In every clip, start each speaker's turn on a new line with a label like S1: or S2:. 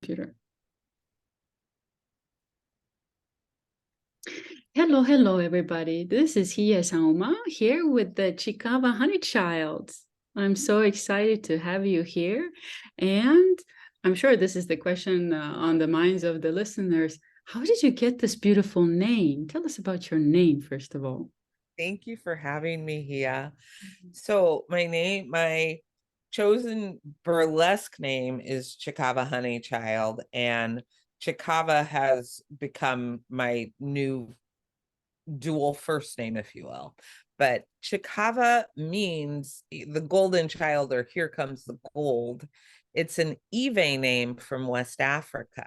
S1: computer. Hello, everybody. This is Hia Sauma here with the Chicava Honeychild. I'm so excited to have you here. And I'm sure this is the question on the minds of the listeners. How did you get this beautiful name? Tell us about your name, first of all.
S2: Thank you for having me here. So my chosen burlesque name is Chicava Honeychild, and Chicava has become my new dual first name, if you will. But Chicava means the golden child, or here comes the gold. It's an Ewe name from West Africa.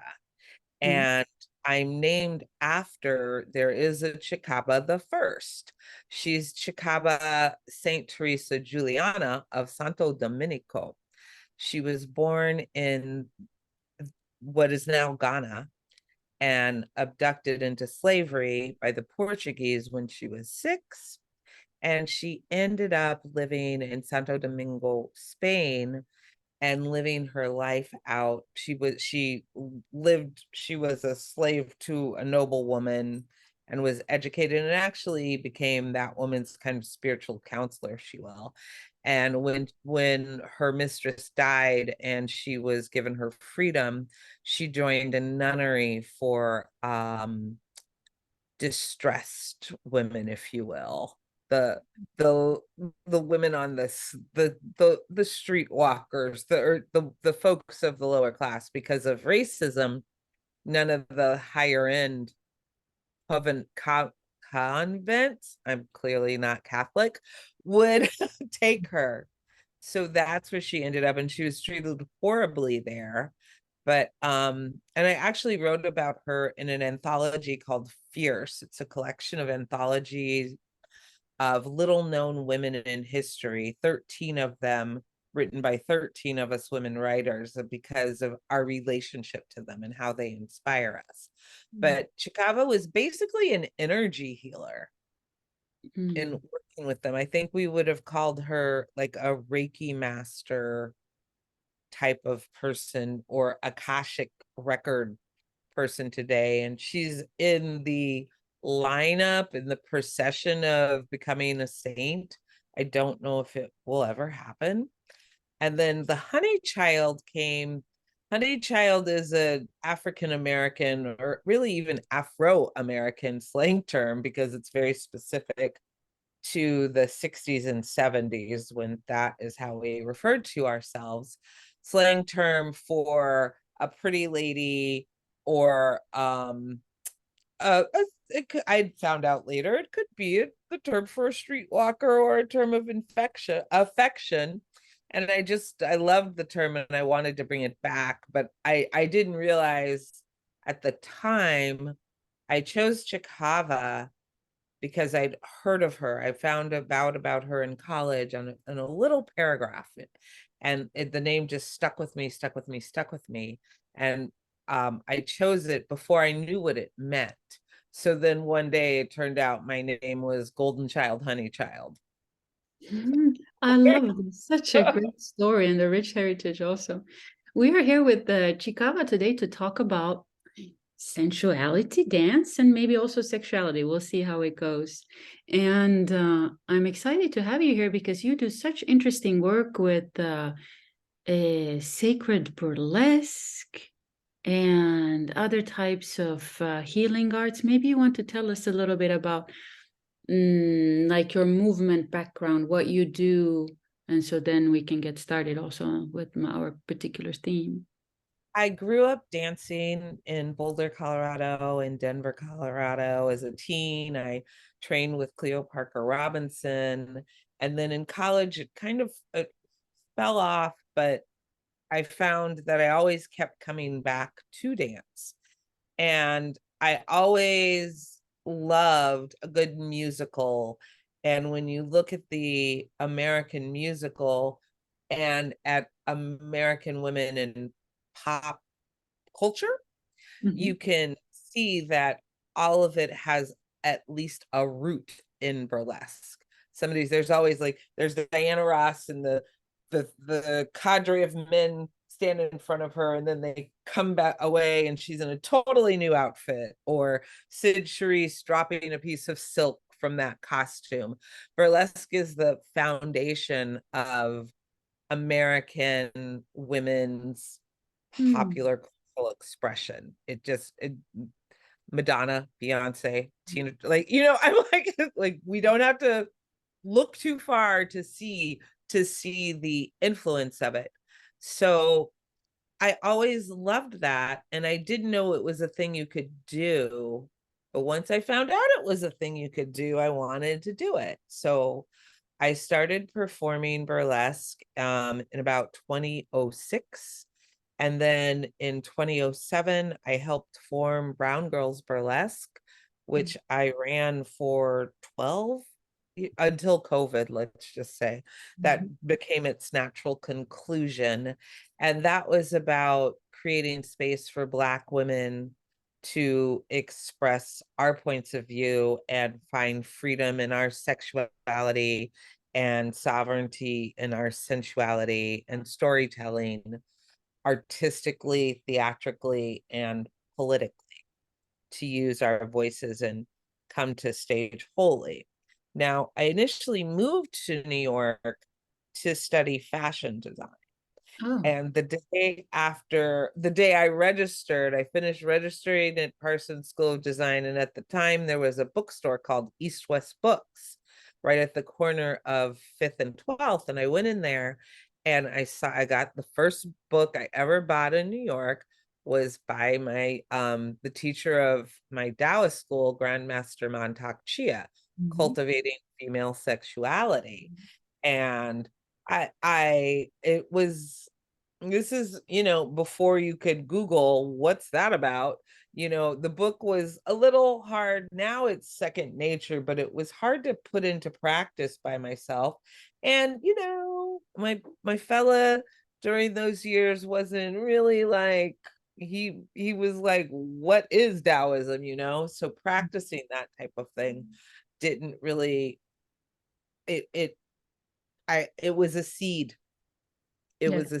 S2: And I'm named after, there is a Chicava the First. She's Chicava Saint Teresa Juliana of Santo Domenico. She was born in what is now Ghana and abducted into slavery by the Portuguese when she was 6. And she ended up living in Santo Domingo, Spain, and living her life out. She was a slave to a noblewoman and was educated, and actually became that woman's kind of spiritual counselor, if you will. And when her mistress died and she was given her freedom, she joined a nunnery for distressed women, if you will, the the women on this the streetwalkers, the folks of the lower class. Because of racism, none of the higher end convents, I'm clearly not Catholic, would take her. So that's where she ended up, and she was treated horribly there. But and I actually wrote about her in an anthology called Fierce. It's a collection of anthologies of little known women in history, 13 of them written by 13 of us women writers, because of our relationship to them and how they inspire us. But Chicava was basically an energy healer in working with them. I think we would have called her like a Reiki master type of person, or Akashic record person today. And she's in the lineup, in the procession of becoming a saint. I don't know if it will ever happen. And then the honey child came. Honey child is an African American, or really even Afro American slang term, because it's very specific to the 60s and 70s, when that is how we referred to ourselves. Slang term for a pretty lady, or I found out later it could be the term for a streetwalker, or a term of affection. And I loved the term, and I wanted to bring it back, but I didn't realize at the time I chose Chicava because I'd heard of her. I found about her in college in a little paragraph, and the name just stuck with me. And I chose it before I knew what it meant. So then one day it turned out my name was Golden Child, Honey Child.
S1: I love it. Such a great story, and the rich heritage also. We are here with the Chicava today to talk about sensuality, dance, and maybe also sexuality. We'll see how it goes. And I'm excited to have you here because you do such interesting work with sacred burlesque and other types of healing arts. Maybe you want to tell us a little bit about like your movement background, what you do, and so then we can get started also with our particular theme.
S2: I grew up dancing in Boulder, Colorado, and Denver, Colorado as a teen. I trained with Cleo Parker Robinson. And then in college, it kind of fell off, but I found that I always kept coming back to dance. And I always loved a good musical. And when you look at the American musical and at American women in pop culture, you can see that all of it has at least a root in burlesque. Some of these, there's always like, there's Diana Ross and the cadre of men stand in front of her and then they come back away and she's in a totally new outfit, or Sid Charisse dropping a piece of silk from that costume. Burlesque is the foundation of American women's
S1: Mm.
S2: popular cultural expression. Madonna, Beyonce, Tina, like, I'm like we don't have to look too far to see the influence of it. So I always loved that, and I didn't know it was a thing you could do. But once I found out it was a thing you could do, I wanted to do it. So I started performing burlesque in about 2006. And then in 2007, I helped form Brown Girls Burlesque, which I ran for 12 until COVID, let's just say. That
S1: Mhm.
S2: became its natural conclusion. And that was about creating space for Black women to express our points of view and find freedom in our sexuality and sovereignty in our sensuality and storytelling, artistically, theatrically, and politically, to use our voices and come to stage wholly. Now, I initially moved to New York to study fashion design.
S1: Oh.
S2: And the day I registered, I finished registering at Parsons School of Design. And at the time, there was a bookstore called East West Books right at the corner of 5th and 12th. And I went in there and I got the first book I ever bought in New York was by the teacher of my Taoist school, Grandmaster Montauk Chia,
S1: Mhm.
S2: Cultivating Female Sexuality. And it was, this is, before you could Google what's that about. The book was a little hard. Now it's second nature, but it was hard to put into practice by myself. And my fella during those years wasn't really like, he was like, what is Taoism? So practicing that type of thing didn't really, it was a seed. It
S1: Yeah.
S2: was a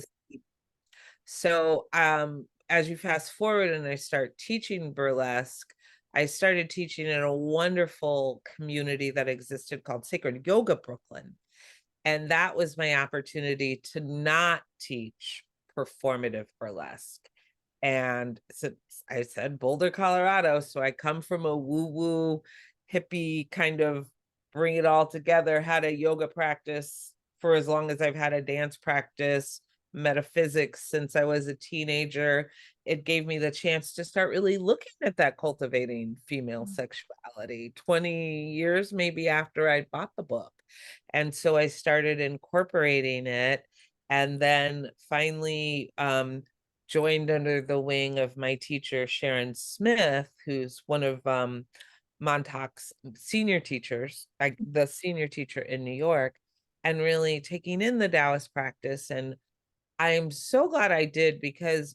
S2: So, as you fast forward and I start teaching burlesque, I started teaching in a wonderful community that existed called Sacred Yoga Brooklyn. And that was my opportunity to not teach performative burlesque. And so I said Boulder, Colorado. So I come from a woo-woo hippie kind of bring it all together, had a yoga practice for as long as I've had a dance practice, metaphysics since I was a teenager. It gave me the chance to start really looking at that cultivating female sexuality 20 years maybe after I bought the book. And so I started incorporating it, and then finally joined under the wing of my teacher, Sharon Smith, who's one of Montauk's senior teachers, like the senior teacher in New York, and really taking in the Taoist practice. And I'm so glad I did, because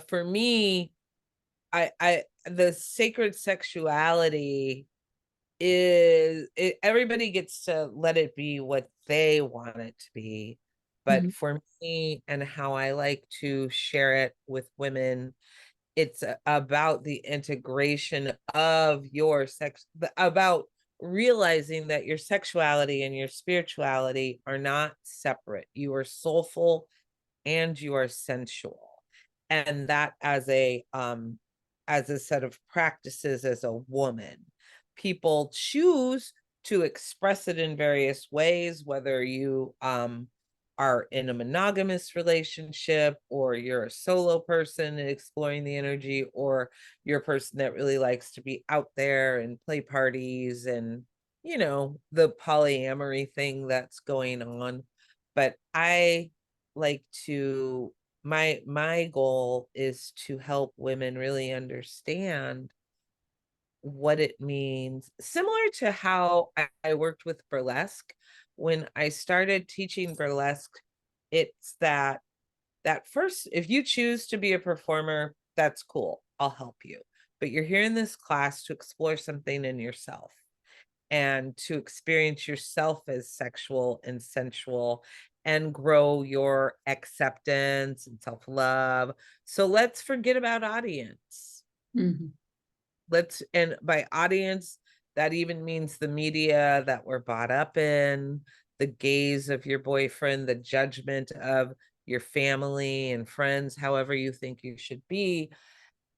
S2: for me, the sacred sexuality everybody gets to let it be what they want it to be. But
S1: Mhm.
S2: for me and how I like to share it with women, it's about the integration of your about realizing that your sexuality and your spirituality are not separate. You are soulful and you are sensual. And that as a set of practices as a woman, people choose to express it in various ways, whether you are in a monogamous relationship, or you're a solo person and exploring the energy, or you're a person that really likes to be out there and play parties and the polyamory thing that's going on. But I like to my goal is to help women really understand what it means, similar to how I worked with burlesque. When I started teaching burlesque, it's that first, if you choose to be a performer, that's cool, I'll help you. But you're here in this class to explore something in yourself and to experience yourself as sexual and sensual. and grow your acceptance and self-love. So let's forget about audience.
S1: Mhm.
S2: And by audience, that even means the media that we're brought up in, the gaze of your boyfriend, the judgment of your family and friends, however you think you should be,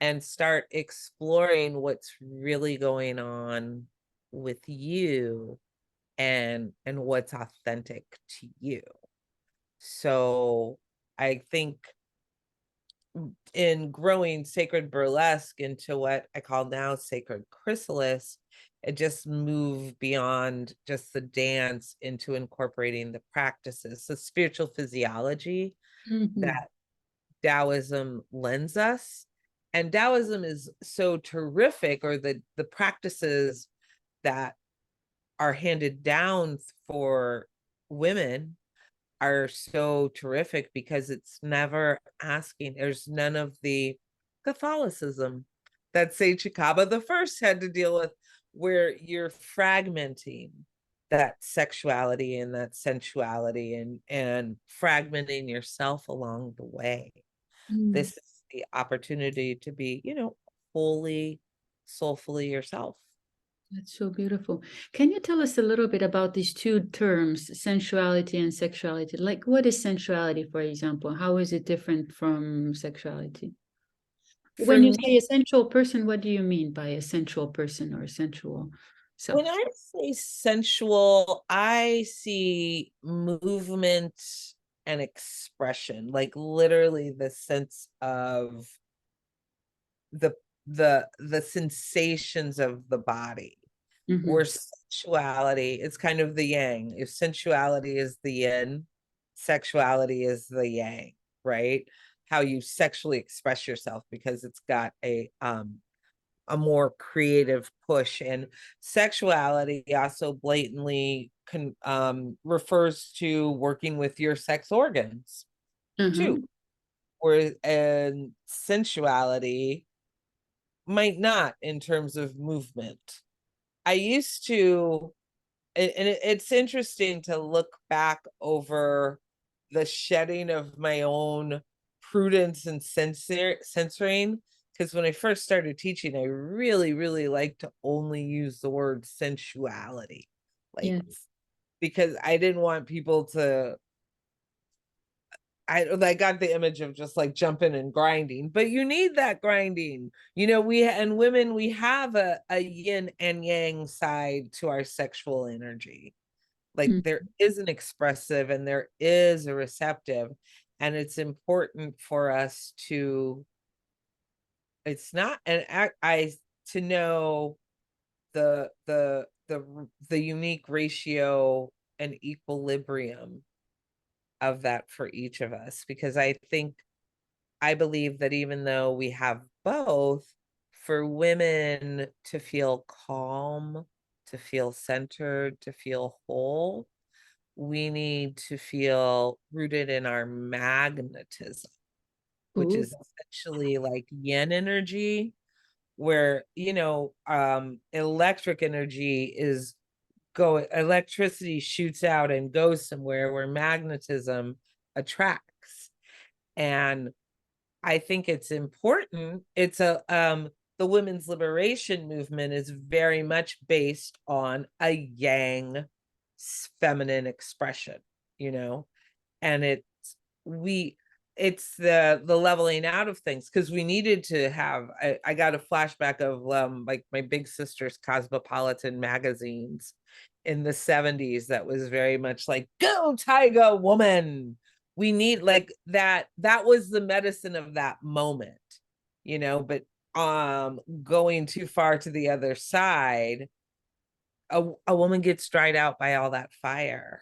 S2: and start exploring what's really going on with you and what's authentic to you. So I think in growing sacred burlesque into what I call now sacred chrysalis, it just moved beyond just the dance into incorporating the practices, the spiritual physiology
S1: Mhm.
S2: that Taoism lends us. And Taoism is so terrific, or the practices that are handed down for women are so terrific because it's never asking. There's none of the Catholicism that say Chicava the First had to deal with, where you're fragmenting that sexuality and that sensuality and fragmenting yourself along the way.
S1: Mm.
S2: This is the opportunity to be, wholly, soulfully yourself.
S1: That's so beautiful. Can you tell us a little bit about these two terms, sensuality and sexuality? Like, what is sensuality, for example? How is it different from sexuality?
S2: For
S1: When you
S2: me,
S1: say a sensual person, what do you mean by a sensual person or a sensual
S2: when
S1: self?
S2: I say sensual, I see movement and expression, like literally the sense of the the sensations of the body. Where
S1: Hmm.
S2: sexuality is kind of the yang. If sensuality is the yin, sexuality is the yang, right? How you sexually express yourself, because it's got a more creative push. And sexuality also blatantly refers to working with your sex organs too,
S1: Uh-huh.
S2: whereas and sensuality might not, in terms of movement. I used to, and it's interesting to look back over the shedding of my own prudence and censoring, because when I first started teaching, I really, really liked to only use the word sensuality, like,
S1: Yes.
S2: because I didn't want people to. I got the image of just like jumping and grinding, but you need that grinding. We and women, we have a yin and yang side to our sexual energy. Like,
S1: Mm.
S2: there is an expressive and there is a receptive, and it's important for us to, it's not an act I to know the unique ratio and equilibrium of that for each of us, because I believe that even though we have both, for women to feel calm, to feel centered, to feel whole, we need to feel rooted in our magnetism, which
S1: Ooh.
S2: is essentially like yin energy, where, electric energy is electricity shoots out and goes somewhere, where magnetism attracts. And I think it's important. The women's liberation movement is very much based on a yang feminine expression, you know, and we it's the leveling out of things, because we needed to have, I got a flashback of like my big sister's cosmopolitan magazines in the 70s, that was very much like, go tiger woman. We need like that was the medicine of that moment, but going too far to the other side, a woman gets dried out by all that fire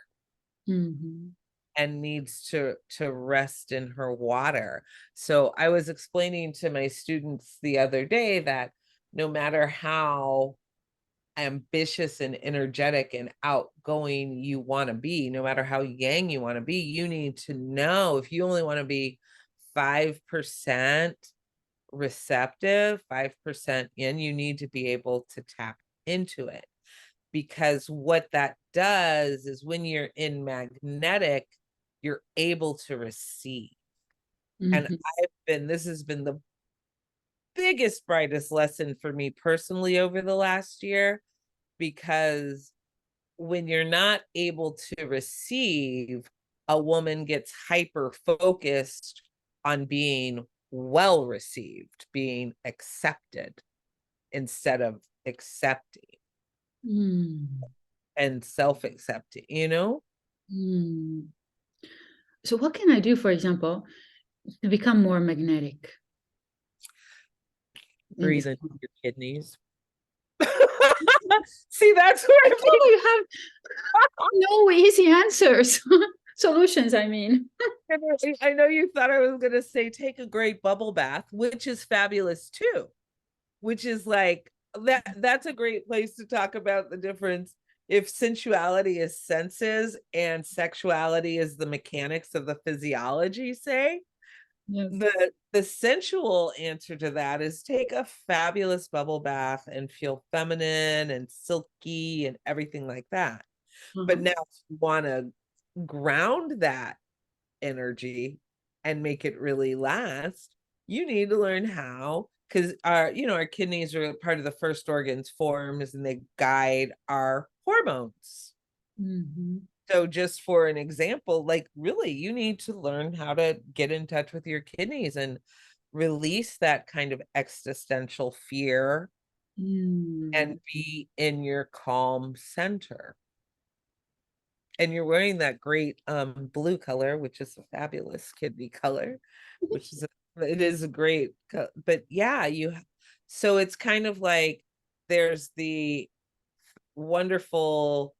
S1: Hmm.
S2: and needs to rest in her water. So I was explaining to my students the other day that no matter how ambitious and energetic and outgoing you want to be, no matter how yang you want to be, you need to know, if you only want to be 5% receptive, 5% in, you need to be able to tap into it. Because what that does is, when you're in magnetic, you're able to receive. And
S1: Mhm.
S2: this has been the biggest, brightest lesson for me personally over the last year, because when you're not able to receive, a woman gets hyper focused on being well received, being accepted instead of accepting
S1: Mm.
S2: and self accepting, you know?
S1: Mm. So what can I do, for example, to become more magnetic in
S2: Breathe
S1: this?
S2: into your kidneys. See, that's where
S1: I
S2: I
S1: told you have no easy answers. Solutions, I mean.
S2: I know you thought I was going to say take a great bubble bath, which is fabulous too, which is like that's a great place to talk about the difference. If sensuality is senses and sexuality is the mechanics of the physiology, say,
S1: Yes.
S2: the sensual answer to that is take a fabulous bubble bath and feel feminine and silky and everything like that. But
S1: Uh-huh.
S2: now if you want to ground that energy and make it really last, you need to learn how, because our kidneys are part of the first organs forms and they guide our hormones.
S1: Mhm.
S2: So just for an example, like really you need to learn how to get in touch with your kidneys and release that kind of existential fear and
S1: Mm.
S2: be in your calm center. And you're wearing that great blue color, which is a fabulous kidney color, which is it is a great but yeah, so it's kind of like there's the wonderful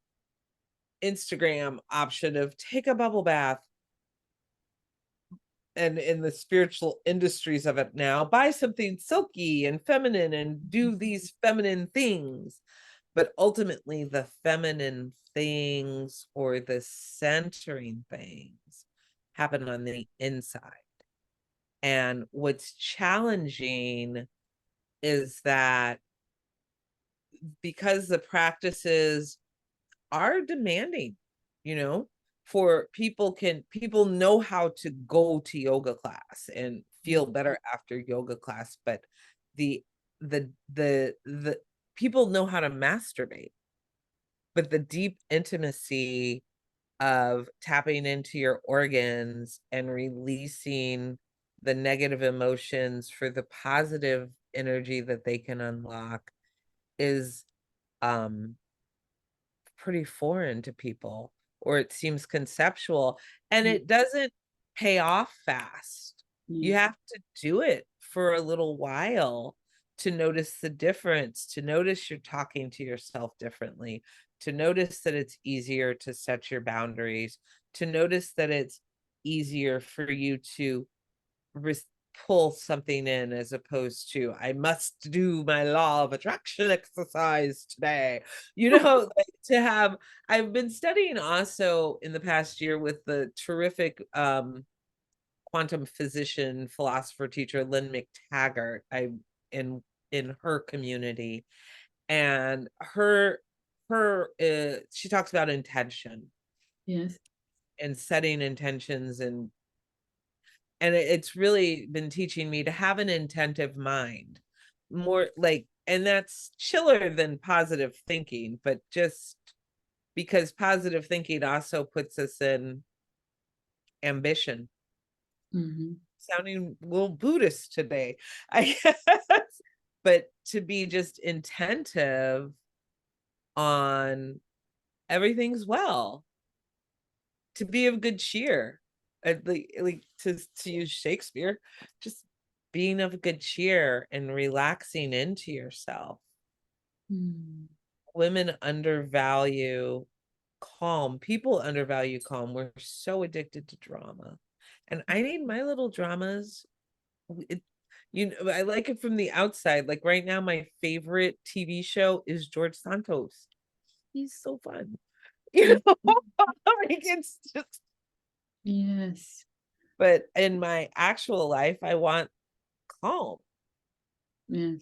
S2: Instagram option of take a bubble bath, and in the spiritual industries of it now, buy something silky and feminine and do these feminine things. But ultimately, the feminine things or the centering things happen on the inside. And what's challenging is that because the practices are demanding, you know, for people know how to go to yoga class and feel better after yoga class, but the the people know how to masturbate, but the deep intimacy of tapping into your organs and releasing the negative emotions for the positive energy that they can unlock is um pretty foreign to people, or it seems conceptual, and
S1: Mm.
S2: it doesn't pay off fast. You
S1: Yes.
S2: have to do it for a little while to notice the difference, to notice you're talking to yourself differently, to notice that it's easier to set your boundaries, to notice that it's easier for you to pull something in as opposed to I must do my law of attraction exercise today. Like to have I've been studying also in the past year with the terrific quantum physician philosopher teacher Lynn McTaggart. I in her community, and her she talks about intention
S1: Yes.
S2: and setting intentions, and it's really been teaching me to have an intentive mind, more like, and that's chiller than positive thinking, but just because positive thinking also puts us in ambition.
S1: Mhm.
S2: Sounding a little Buddhist today, I guess, but to be just intentive on everything's well, to be of good cheer, like to use Shakespeare, just being of good cheer and relaxing into yourself.
S1: Mm.
S2: Women undervalue calm. People undervalue calm. We're so addicted to drama, and I need my little dramas. It, I like it from the outside. Like right now, my favorite TV show is George Santos. He's so fun. You know,
S1: Mhm.
S2: like it's just,
S1: Yes.
S2: but in my actual life, I want calm.
S1: Yes.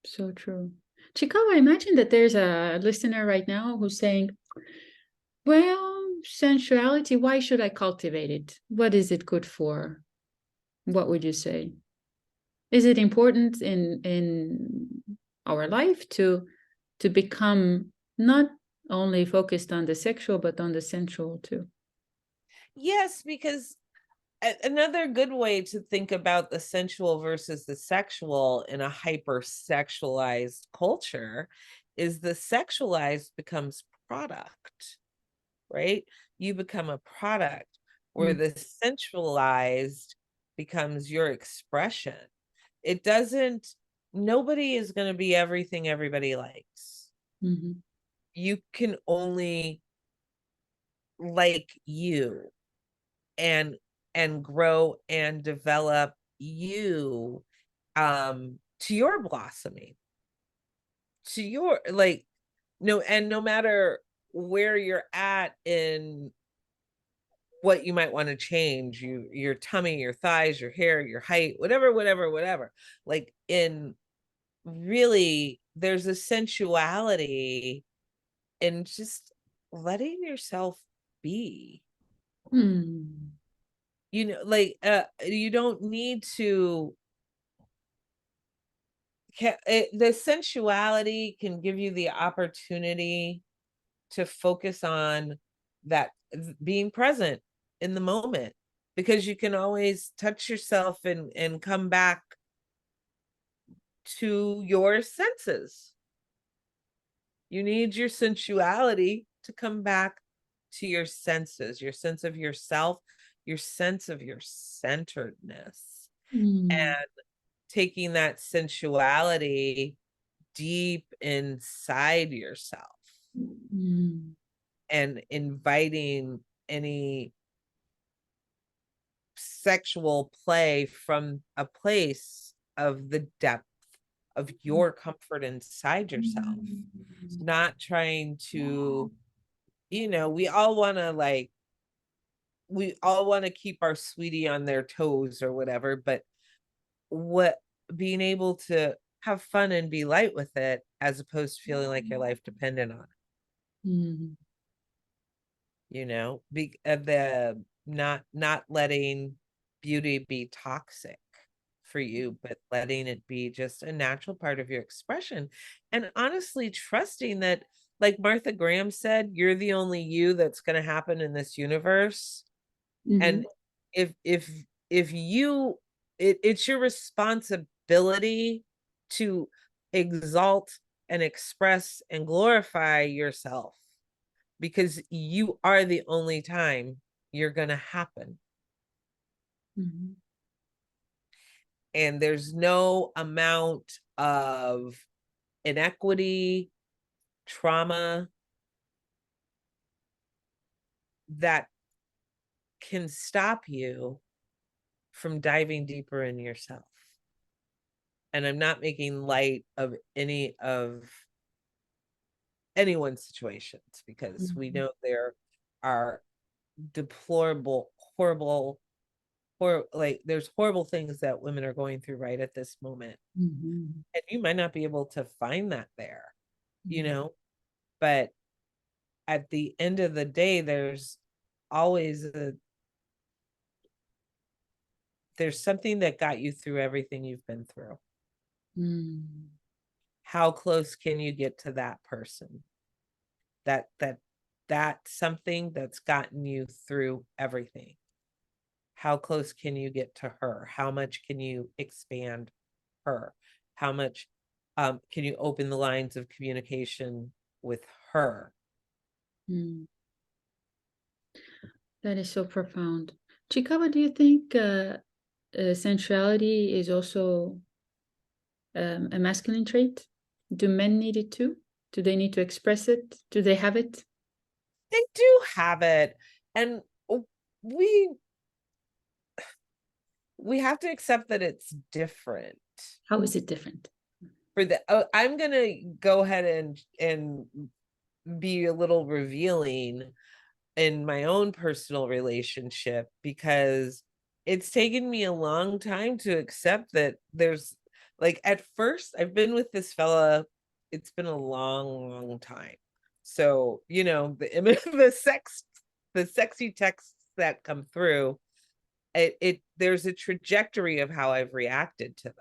S1: So true. Chicava, I imagine that there's a listener right now who's saying, well, sensuality, why should I cultivate it? What is it good for? What would you say? Is it important in our life to become not only focused on the sexual but on the sensual too?
S2: Yes, because another good way to think about the sensual versus the sexual in a hypersexualized culture is the sexualized becomes product, right? You become a product, where
S1: Mm,
S2: the sensualized becomes your expression. It doesn't, nobody is going to be everything everybody likes.
S1: mhm,
S2: You can only like you, and grow and develop you to your blossoming, to your like, no, and no matter where you're at in what you might want to change, your tummy, your thighs, your hair, your height, whatever, like, in really, there's a sensuality in just letting yourself be,
S1: mm,
S2: like, you don't need to, the sensuality can give you the opportunity to focus on that, being present in the moment, because you can always touch yourself and come back to your senses. You need your sensuality to come back to your senses, your sense of yourself, your sense of your centeredness,
S1: mm,
S2: and taking that sensuality deep inside yourself
S1: mm,
S2: and inviting any sexual play from a place of the depth of your comfort inside yourself,
S1: mm,
S2: not trying to, we all want to, like, we all want to keep our sweetie on their toes or whatever, but what, being able to have fun and be light with it, as opposed to feeling like your life depended on it,
S1: mm,
S2: the not letting beauty be toxic for you, but letting it be just a natural part of your expression, and honestly trusting that, like Martha Graham said, you're the only you that's going to happen in this universe.
S1: mhm,
S2: And if if you, it's your responsibility to exalt and express and glorify yourself, because you are the only time you're going to happen.
S1: mhm,
S2: And there's no amount of inequity, trauma that can stop you from diving deeper in yourself. And I'm not making light of any of anyone's situations, because we
S1: mhm,
S2: know there are deplorable, horrible, like, there's horrible things that women are going through right at this moment.
S1: mhm,
S2: And you might not be able to find that there, you
S1: mhm,
S2: know, but at the end of the day, always there's something that got you through everything you've been through.
S1: mm,
S2: How close can you get to that person? That something that's gotten you through everything. How close can you get to her? How much can you expand her? How much can you open the lines of communication with her?
S1: mm. That is so profound. Chicava, do you think sensuality is also a masculine trait? Do men need it too? Do they need to express it? Do they have it?
S2: They do have it, and we we have to accept that it's different.
S1: How is it different?
S2: For the I'm gonna go ahead and be a little revealing in my own personal relationship, because it's taken me a long time to accept that there's, like, at first I've been with this fella, it's been a long time. So, the sex the sexy texts that come through, there's a trajectory of how I've reacted to them.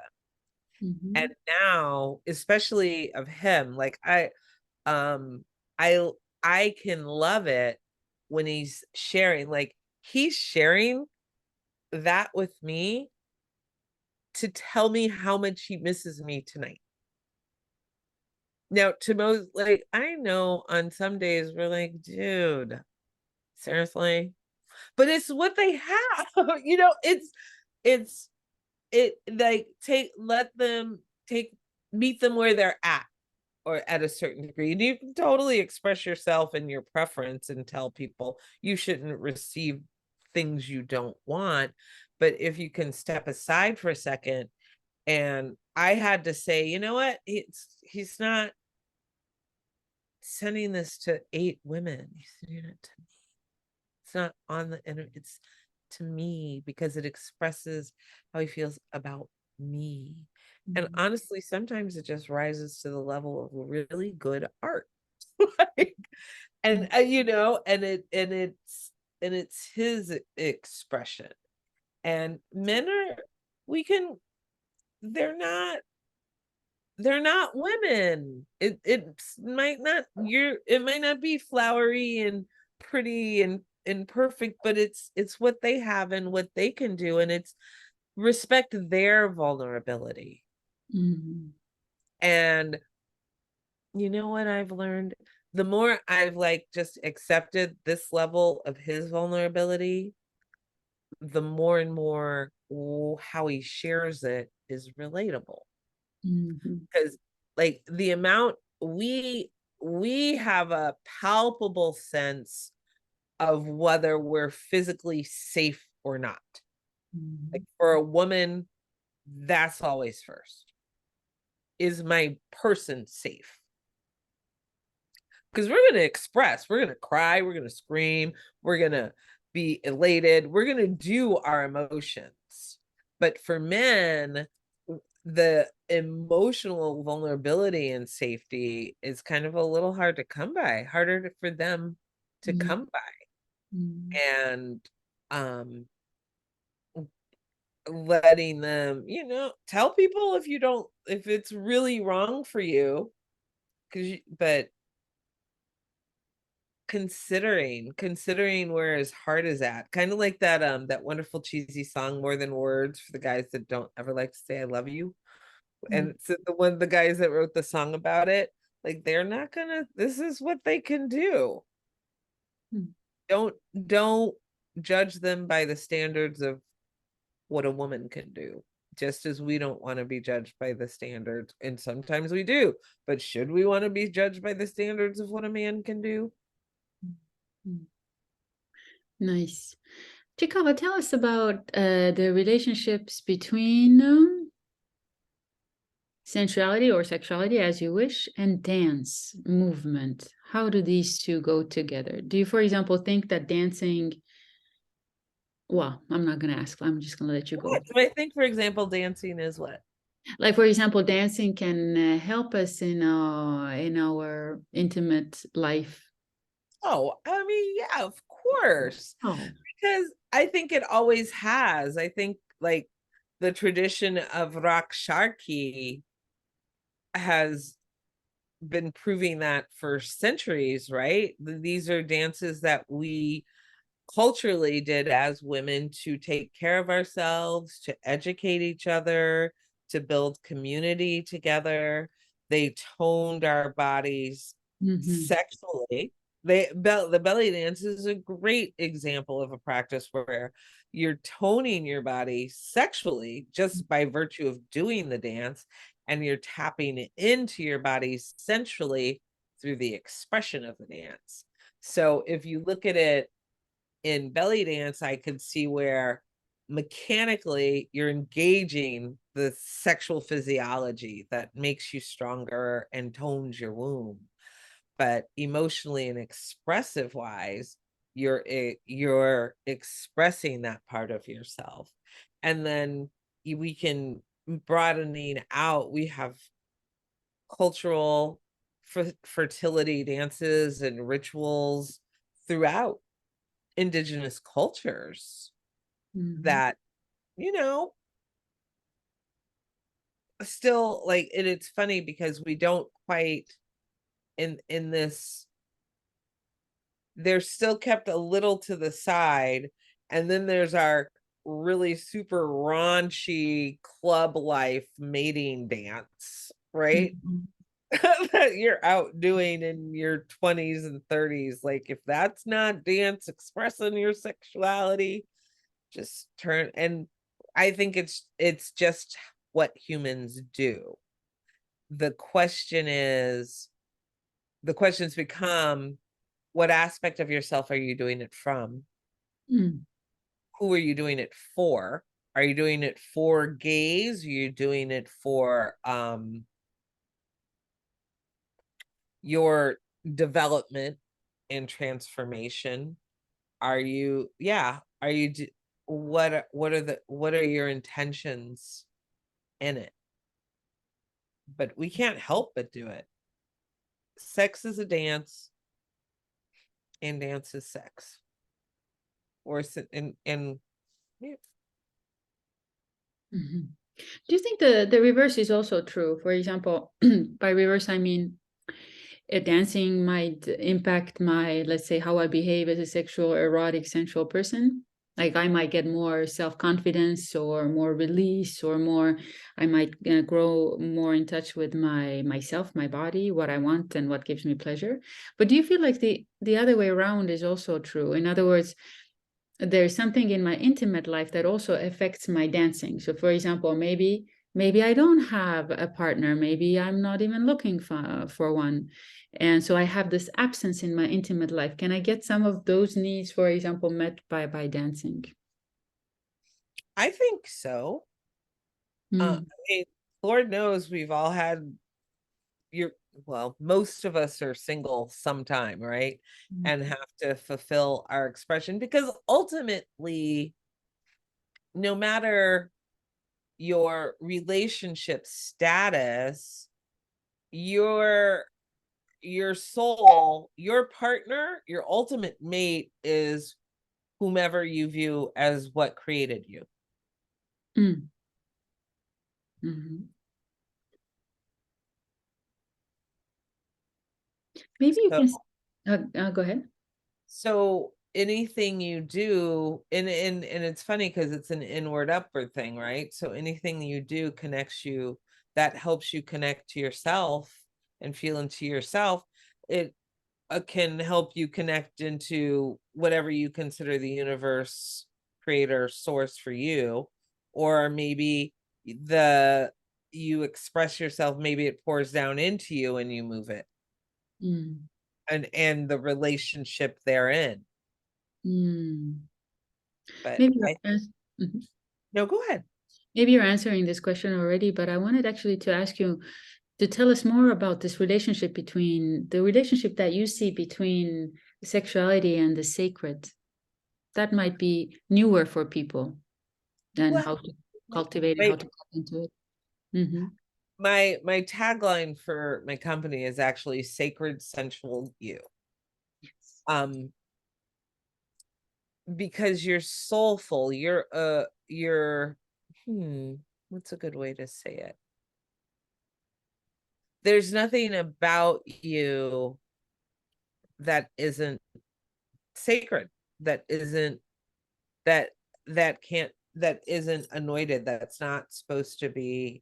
S2: And
S1: Mhm.
S2: now, especially of him, like um I I can love it when he's sharing that with me to tell me how much he misses me tonight. Now, to most, like, I know on some days we're like, dude, seriously? But it's what they have. It's it like take let them take meet them where they're at, or at a certain degree. And you can totally express yourself and your preference and tell people you shouldn't receive things you don't want. But if you can step aside for a second, and I had to say, you know what? He's not sending this to 8 women. He's sending it to me. It's not on the internet. It's to me because it expresses how he feels about me. And
S1: Mhm.
S2: honestly, sometimes it just rises to the level of really good art. Like, and it's his expression. And men are we can they're not women. It might not be flowery and pretty and perfect, but it's what they have and what they can do, and it's respect their vulnerability.
S1: Mhm.
S2: And you know what I've learned? The more I've like just accepted this level of his vulnerability, the more and more how he shares it is relatable.
S1: Mhm.
S2: Because like the amount we have a palpable sense of whether we're physically safe or not. Like
S1: Mhm.
S2: for a woman, that's always first. Is my person safe? Because we're going to express, we're going to cry, we're going to scream, we're going to be elated, we're going to do our emotions. But for men, the emotional vulnerability and safety is kind of a little hard to come by, harder for them to
S1: Mhm.
S2: come by.
S1: Mhm.
S2: And um letting them, tell people if it's really wrong for you, but considering where his heart is at, kind of like that wonderful cheesy song More Than Words, for the guys that don't ever like to say I love you. And
S1: Mhm.
S2: it's the guys that wrote the song about it, like they're not gonna, this is what they can do.
S1: Mhm.
S2: Don't judge them by the standards of what a woman can do, just as we don't want to be judged by the standards, and sometimes we do, but should we want to be judged by the standards of what a man can do?
S1: Mhm. Nice. Chicava, tell us about the relationships between sensuality or sexuality, as you wish, and dance movement. How do these two go together? Do you, for example, think that dancing, well, I'm not going to ask, I'm just going to let you go.
S2: What do I think, for example, dancing is what?
S1: Like, for example, dancing can help us in our intimate life.
S2: Oh, I mean, yeah, of course,
S1: Oh.
S2: because I think it always has. I think like the tradition of rock sharki has been proving that for centuries, right? These are dances that we culturally did as women to take care of ourselves, to educate each other, to build community together. They toned our bodies
S1: Mhm.
S2: sexually. The belly dance is a great example of a practice where you're toning your body sexually just by virtue of doing the dance, and you're tapping into your body sensually through the expression of the dance. So if you look at it in belly dance, I could see where mechanically you're engaging the sexual physiology that makes you stronger and tones your womb. But emotionally and expressive wise, you're expressing that part of yourself. And then we can broadening out. We have cultural fertility dances and rituals throughout. indigenous cultures
S1: Mhm.
S2: that, you know, still like, and it's funny because we don't quite in this, they're still kept a little to the side. And then there's our really super raunchy club life mating dance, right?
S1: Mhm.
S2: That you're out doing in your 20s and 30s. Like, if that's not dance expressing your sexuality, just turn. And I think it's just what humans do. The question is, the questions become, what aspect of yourself are you doing it from?
S1: Mm.
S2: Who are you doing it for? Are you doing it for gays? Are you doing it for your development and transformation? Are you, yeah, are you what are your intentions in it? But we can't help but do it. Sex is a dance, and dance is sex. Or and yeah.
S1: Mhm. Do you think the reverse is also true? For example, by reverse, I mean dancing might impact my, let's say, how I behave as a sexual, erotic, sensual person. Like I might get more self-confidence or more release or more, I might grow more in touch with myself, my body, what I want and what gives me pleasure. But do you feel like the other way around is also true? In other words, there's something in my intimate life that also affects my dancing. So for example, maybe I don't have a partner, maybe I'm not even looking for one, and so I have this absence in my intimate life. Can I get some of those needs, for example, met by dancing?
S2: I think so.
S1: Mm.
S2: I mean, Lord knows we've all had your, well, most of us are single sometime, right? And have to fulfill our expression, because ultimately, no matter your relationship status, your your soul, your partner, your ultimate mate is whomever you view as what created you.
S1: Mm. Mhm. Maybe you
S2: So
S1: can go ahead.
S2: so anything you do, and it's funny because it's an inward upward thing, right? So anything you do connects you, that helps you connect to yourself and feel into yourself. It can help you connect into whatever you consider the universe, creator, source for you. Or maybe the you express yourself, maybe it pours down into you and you move it,
S1: Mm.
S2: and the relationship therein.
S1: Mm.
S2: But
S1: maybe
S2: I,
S1: you're, Mhm.
S2: no, go ahead.
S1: Maybe you're answering this question already, but I wanted actually to ask you to tell us more about this relationship between the relationship that you see between sexuality and the sacred. That might be newer for people and
S2: Well,
S1: how to cultivate it, how
S2: my
S1: to tap into it. Hmm.
S2: my tagline for my company is actually sacred sensual you.
S1: Yes.
S2: Um, because you're soulful, you're what's a good way to say it? There's nothing about you that isn't sacred, that isn't, that that isn't anointed, that's not supposed to be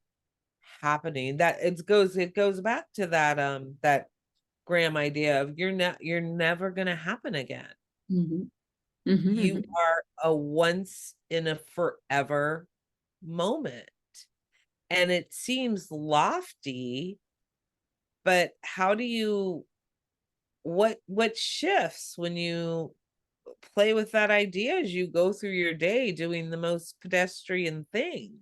S2: happening. That it goes back to that that Graham idea of you're never gonna happen again.
S1: Hmm. Hmm.
S2: You are a once in a forever moment. And it seems lofty, but how do you, what shifts when you play with that idea as you go through your day doing the most pedestrian things?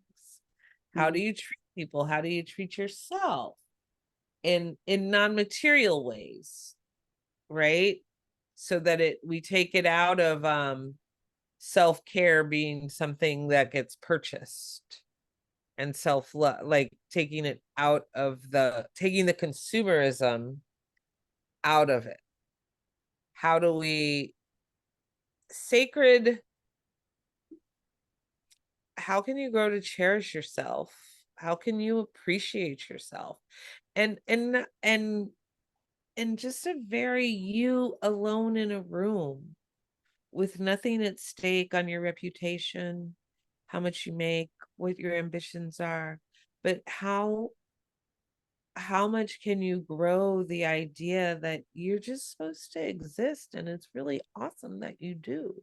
S2: How do
S1: Hmm.
S2: you treat people? How do you treat yourself in non-material ways, right? So that it we take it out of self-care being something that gets purchased, and self-love, like taking it out of taking the consumerism out of it. How do we sacred, how can you grow to cherish yourself? How can you appreciate yourself? And just a very you alone in a room with nothing at stake on your reputation, how much you make, what your ambitions are, but how much can you grow the idea that you're just supposed to exist and it's really awesome that you do.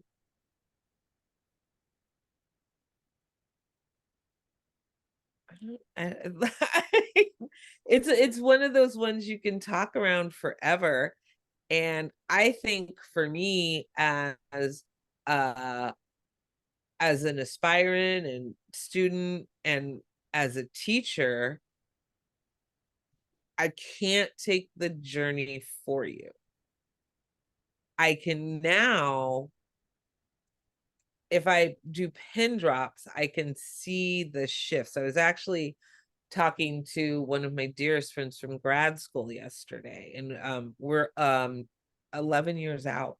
S2: It's one of those ones you can talk around forever. And I think for me uh as an aspirant and student and as a teacher, I can't take the journey for you. I can now, if I do pin drops, I can see the shifts. I was actually talking to one of my dearest friends from grad school yesterday, and we're 11 years out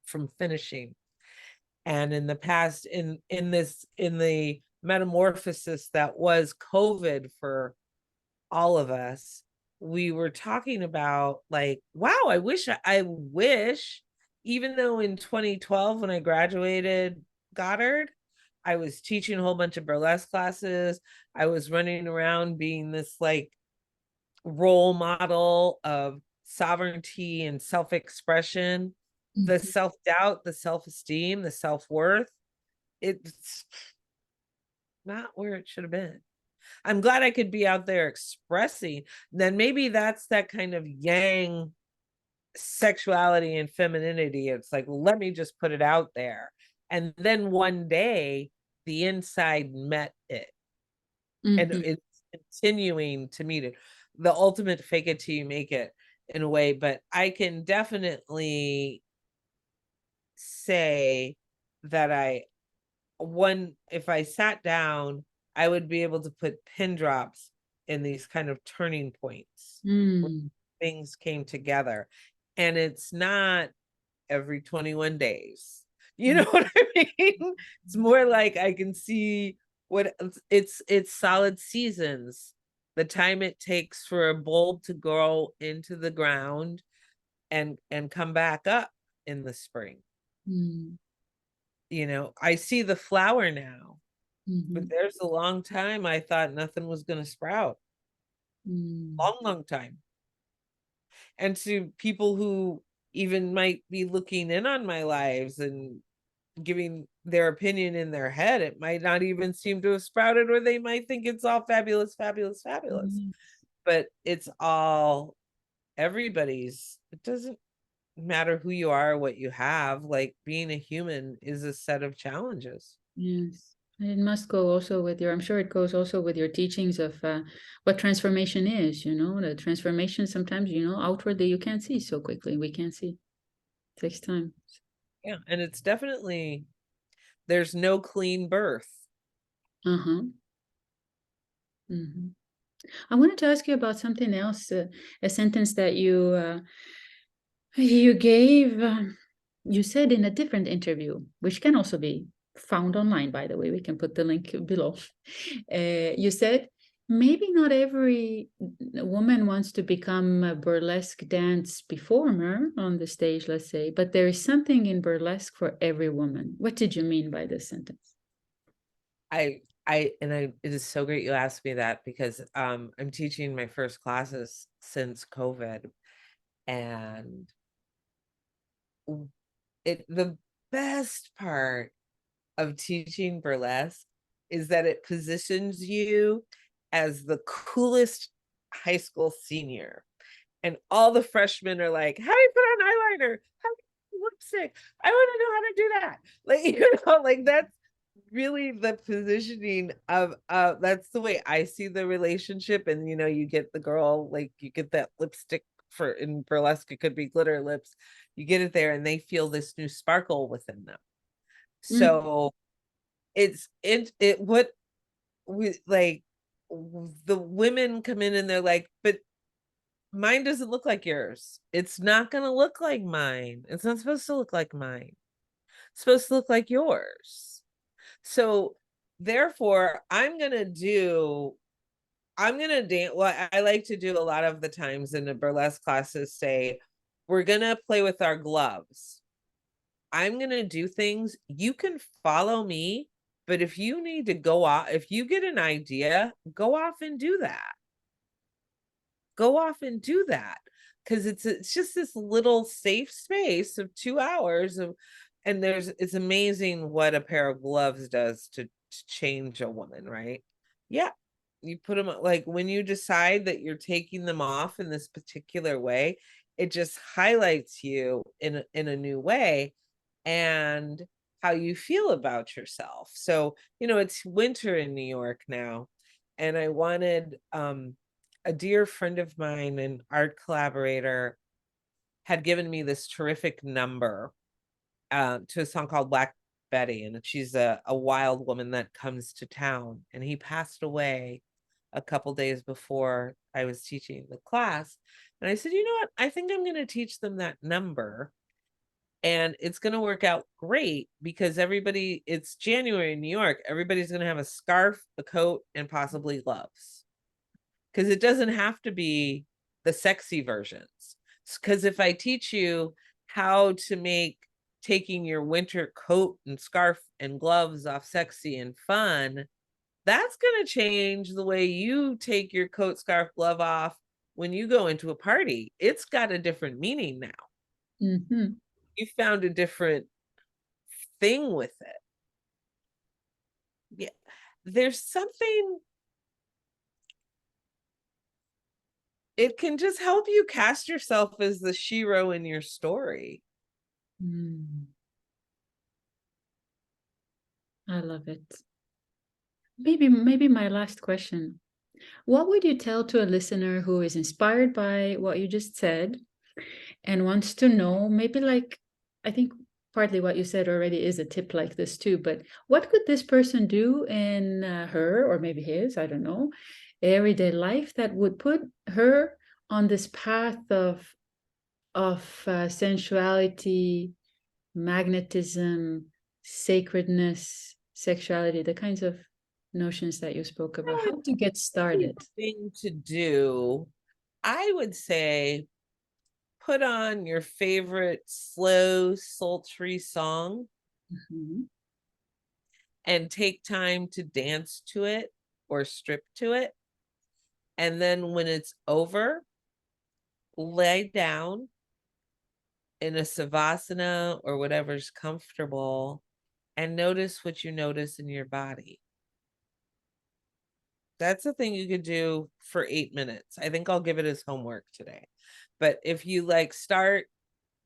S2: from finishing. And in the past, in the metamorphosis that was COVID for all of us, we were talking about like, wow, I wish, even though in 2012 when I graduated Goddard, I was teaching a whole bunch of burlesque classes. I was running around being this like role model of sovereignty and self-expression, the
S1: Mhm.
S2: self-doubt, the self-esteem, the self-worth. It's not where it should have been. I'm glad I could be out there expressing. Then maybe that's that kind of yang sexuality and femininity. It's like, let me just put it out there. And then one day the inside met it. And
S1: Mhm.
S2: it's continuing to meet it. The ultimate fake it till you make it in a way. But I can definitely say that if I sat down, I would be able to put pin drops in these kind of turning points where
S1: Mm.
S2: things came together. And it's not every 21 days. You know what I mean? It's more like I can see what it's solid seasons. The time it takes for a bulb to grow into the ground and come back up in the spring.
S1: Mm.
S2: I see the flower now. But
S1: Mhm.
S2: there's a long time I thought nothing was going to sprout.
S1: Mm.
S2: Long, long time. And to people who even might be looking in on my lives and giving their opinion in their head, it might not even seem to have sprouted, or they might think it's all fabulous, fabulous, fabulous.
S1: Mm.
S2: But it's all everybody's. It doesn't matter who you are, what you have. Like being a human is a set of challenges.
S1: Yes. And it must go also with your, I'm sure it goes also with your teachings of what transformation is, the transformation sometimes, outwardly you can't see so quickly. We can't see. It takes time.
S2: Yeah. And it's definitely, there's no clean birth.
S1: Uh-huh. Hmm. I wanted to ask you about something else, a sentence that you gave, you said in a different interview, which can also be found online, by the way. We can put the link below. You said, maybe not every woman wants to become a burlesque dance performer on the stage, let's say, but there is something in burlesque for every woman. What did you mean by this sentence?
S2: It is so great you asked me that because I'm teaching my first classes since COVID, and the best part of teaching burlesque is that it positions you as the coolest high school senior. And all the freshmen are like, how do you put on eyeliner? How do you lipstick? I want to know how to do that. Like, like that's really the positioning of that's the way I see the relationship. And you get the girl, like you get that lipstick for in burlesque, it could be glitter lips. You get it there and they feel this new sparkle within them.
S1: Mm.
S2: So it what we like the women come in and they're like, but mine doesn't look like yours. It's not going to look like mine. It's not supposed to look like mine. supposed to look like yours. So therefore, I'm gonna dance. Well, I like to do a lot of the times in the burlesque classes say, we're gonna play with our gloves. I'm gonna do things. You can follow me, but if you need to go off, if you get an idea, go off and do that. Go off and do that. Because it's just this little safe space of 2 hours of, and it's amazing what a pair of gloves does to change a woman, right? Yeah. You put them like when you decide that you're taking them off in this particular way, it just highlights you in a new way and how you feel about yourself. So, it's winter in New York now, and I wanted a dear friend of mine, an art collaborator, had given me this terrific number to a song called Black Betty, and she's a wild woman that comes to town. And he passed away a couple days before I was teaching the class. And I said, you know what? I think I'm going to teach them that number. And it's going to work out great because it's January in New York. Everybody's going to have a scarf, a coat, and possibly gloves. Because it doesn't have to be the sexy versions. Because if I teach you how to make taking your winter coat and scarf and gloves off sexy and fun, that's going to change the way you take your coat, scarf, glove off when you go into a party. It's got a different meaning now.
S1: Mm-hmm.
S2: You found a different thing with it. Yeah. There's something, it can just help you cast yourself as the shero in your story.
S1: Mm. I love it. Maybe my last question. What would you tell to a listener who is inspired by what you just said and wants to know, maybe like, I think partly what you said already is a tip like this too, but what could this person do in her or maybe his, I don't know, everyday life that would put her on this path of sensuality, magnetism, sacredness, sexuality, the kinds of notions that you spoke about, how to get started?
S2: Thing to do, I would say put on your favorite slow, sultry song
S1: Mhm.
S2: and take time to dance to it or strip to it. And then when it's over, lay down in a savasana or whatever's comfortable and notice what you notice in your body. That's a thing you could do for 8 minutes. I think I'll give it as homework today. But if you start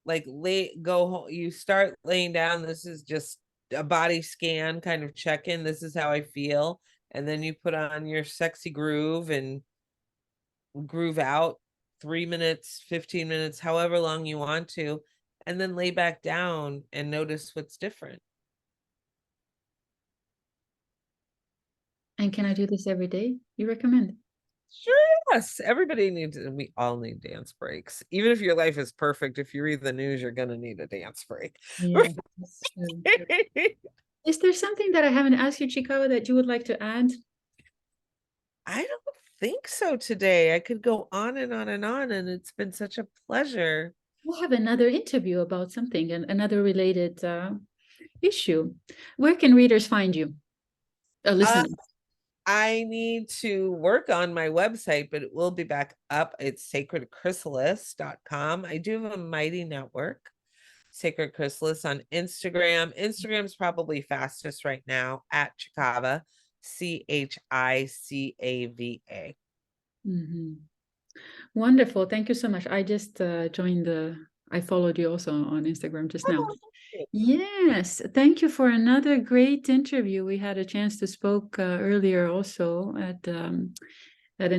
S2: you start laying down, this is just a body scan kind of check in. This is how I feel. And then you put on your sexy groove and groove out 3 minutes, 15 minutes, however long you want to, and then lay back down and notice what's different.
S1: And can I do this every day? You recommend?
S2: Sure, yes. We all need dance breaks. Even if your life is perfect, if you read the news, you're going to need a dance break.
S1: Yeah, that's true. Is there something that I haven't asked you, Chicava, that you would like to add?
S2: I don't think so today. I could go on and on and on, and it's been such a pleasure.
S1: We'll have another interview about something and another related issue. Where can readers find you?
S2: Uh,
S1: Listeners.
S2: I need to work on my website, but it will be back up. It's sacredchrysalis.com. I do have a mighty network, Sacred Chrysalis, on Instagram. Instagram's probably fastest right now at Chicava, Chicava.
S1: Mm-hmm. Wonderful. Thank you so much. I just I followed you also on Instagram just now. Yes, thank you for another great interview. We had a chance to spoke earlier also at an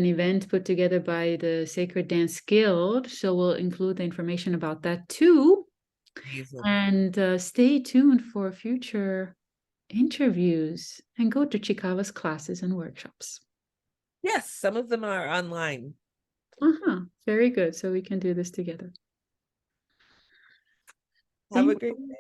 S1: event put together by the Sacred Dance Guild. So we'll include the information about that too.
S2: Amazing.
S1: And stay tuned for future interviews and go to Chicava's classes and workshops.
S2: Yes, some of them are online.
S1: Uh-huh. Very good. So we can do this together.
S2: Have a
S1: Thank
S2: great
S1: you.
S2: day.